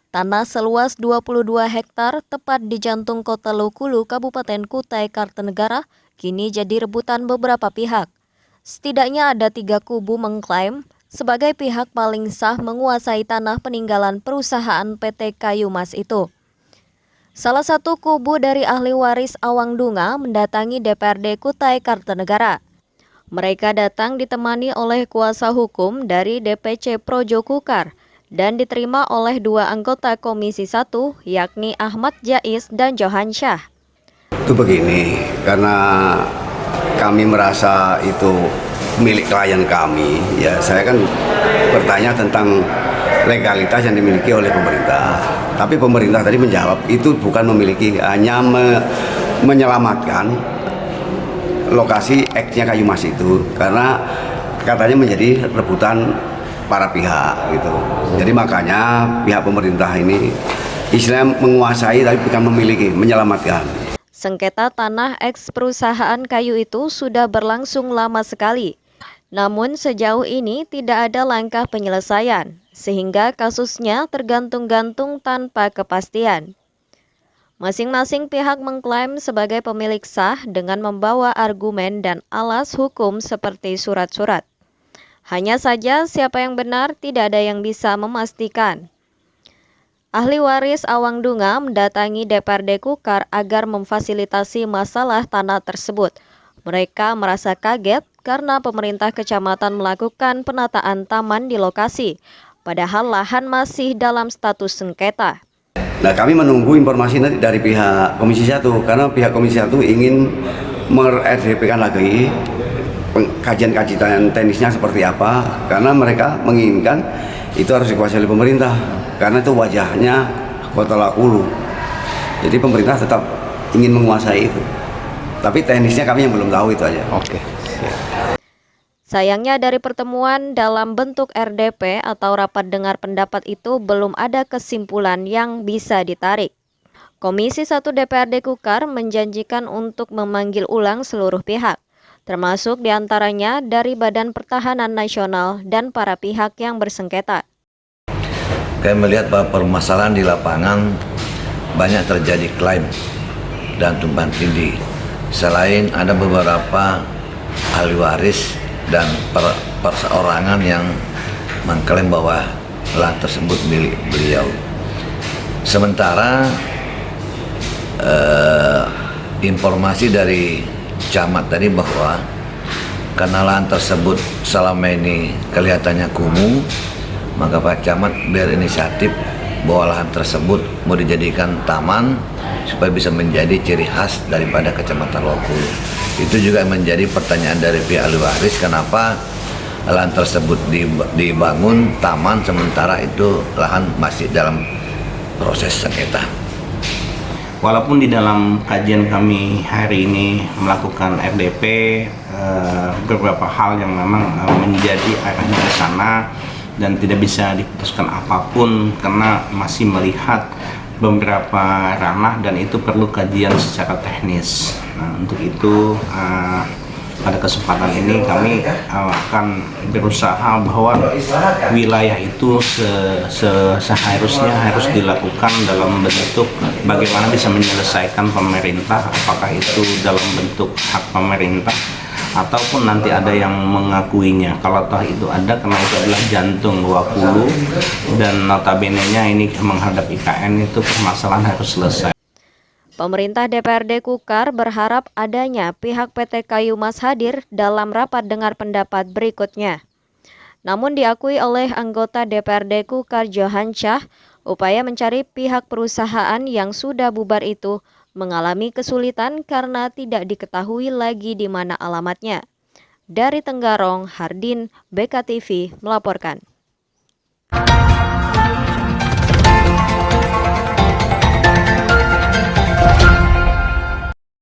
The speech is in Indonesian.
Tanah seluas 22 hektar tepat di jantung kota Lokulu, Kabupaten Kutai Kartanegara, kini jadi rebutan beberapa pihak. Setidaknya ada 3 kubu mengklaim sebagai pihak paling sah menguasai tanah peninggalan perusahaan PT Kayu Mas itu. Salah satu kubu dari ahli waris Awang Dunga mendatangi DPRD Kutai Kartanegara. Mereka datang ditemani oleh kuasa hukum dari DPC Projo Kukar dan diterima oleh 2 anggota Komisi 1, yakni Ahmad Jais dan Johan Syah. Itu begini, karena kami merasa itu milik klien kami, ya saya kan bertanya tentang legalitas yang dimiliki oleh pemerintah. Tapi pemerintah tadi menjawab itu bukan memiliki, hanya menyelamatkan lokasi X-nya Kayu Mas itu, karena katanya menjadi rebutan para pihak gitu. Jadi makanya pihak pemerintah ini istilahnya menguasai tapi bukan memiliki, menyelamatkan. Sengketa tanah eks perusahaan kayu itu sudah berlangsung lama sekali. Namun sejauh ini tidak ada langkah penyelesaian, sehingga kasusnya tergantung-gantung tanpa kepastian. Masing-masing pihak mengklaim sebagai pemilik sah dengan membawa argumen dan alas hukum seperti surat-surat. Hanya saja siapa yang benar tidak ada yang bisa memastikan. Ahli waris Awang Dunga mendatangi DPRD Kukar agar memfasilitasi masalah tanah tersebut. Mereka merasa kaget karena pemerintah kecamatan melakukan penataan taman di lokasi, padahal lahan masih dalam status sengketa. Nah, kami menunggu informasi nanti dari pihak Komisi 1, karena pihak Komisi 1 ingin mer-RDP-kan lagi kajian-kajian teknisnya seperti apa, karena mereka menginginkan itu harus dikuasai oleh pemerintah, karena itu wajahnya kota Lokulu. Jadi pemerintah tetap ingin menguasai itu, tapi teknisnya kami yang belum tahu, itu aja. Oke. Sayangnya dari pertemuan dalam bentuk RDP atau rapat dengar pendapat itu belum ada kesimpulan yang bisa ditarik. Komisi 1 DPRD Kukar menjanjikan untuk memanggil ulang seluruh pihak, termasuk diantaranya dari Badan Pertahanan Nasional dan para pihak yang bersengketa. Kami melihat bahwa permasalahan di lapangan banyak terjadi klaim dan tumpang tindih. Selain ada beberapa ahli waris dan perseorangan yang mengklaim bahwa lahan tersebut milik beliau. Sementara informasi dari camat tadi bahwa karena lahan tersebut selama ini kelihatannya kumuh, maka Pak Camat berinisiatif bahwa lahan tersebut mau dijadikan taman supaya bisa menjadi ciri khas daripada Kecamatan Lokulu. Itu juga menjadi pertanyaan dari pihak ahli waris, kenapa lahan tersebut dibangun taman sementara itu lahan masih dalam proses sengketa. Walaupun di dalam kajian kami hari ini melakukan RDP, beberapa hal yang memang menjadi arahnya ke sana dan tidak bisa diputuskan apapun karena masih melihat beberapa ranah dan itu perlu kajian secara teknis. Nah, untuk itu pada kesempatan ini kami akan berusaha bahwa wilayah itu seharusnya harus dilakukan dalam bentuk bagaimana bisa menyelesaikan pemerintah, apakah itu dalam bentuk hak pemerintah ataupun nanti ada yang mengakuinya. Kalau toh itu ada, karena itu adalah jantung Lokulu dan notabene-nya ini menghadap IKN, itu permasalahan harus selesai. Pemerintah DPRD Kukar berharap adanya pihak PT Kayu Mas hadir dalam rapat dengar pendapat berikutnya. Namun diakui oleh anggota DPRD Kukar Johan Syah, upaya mencari pihak perusahaan yang sudah bubar itu mengalami kesulitan karena tidak diketahui lagi di mana alamatnya. Dari Tenggarong, Hardin, BKTV melaporkan.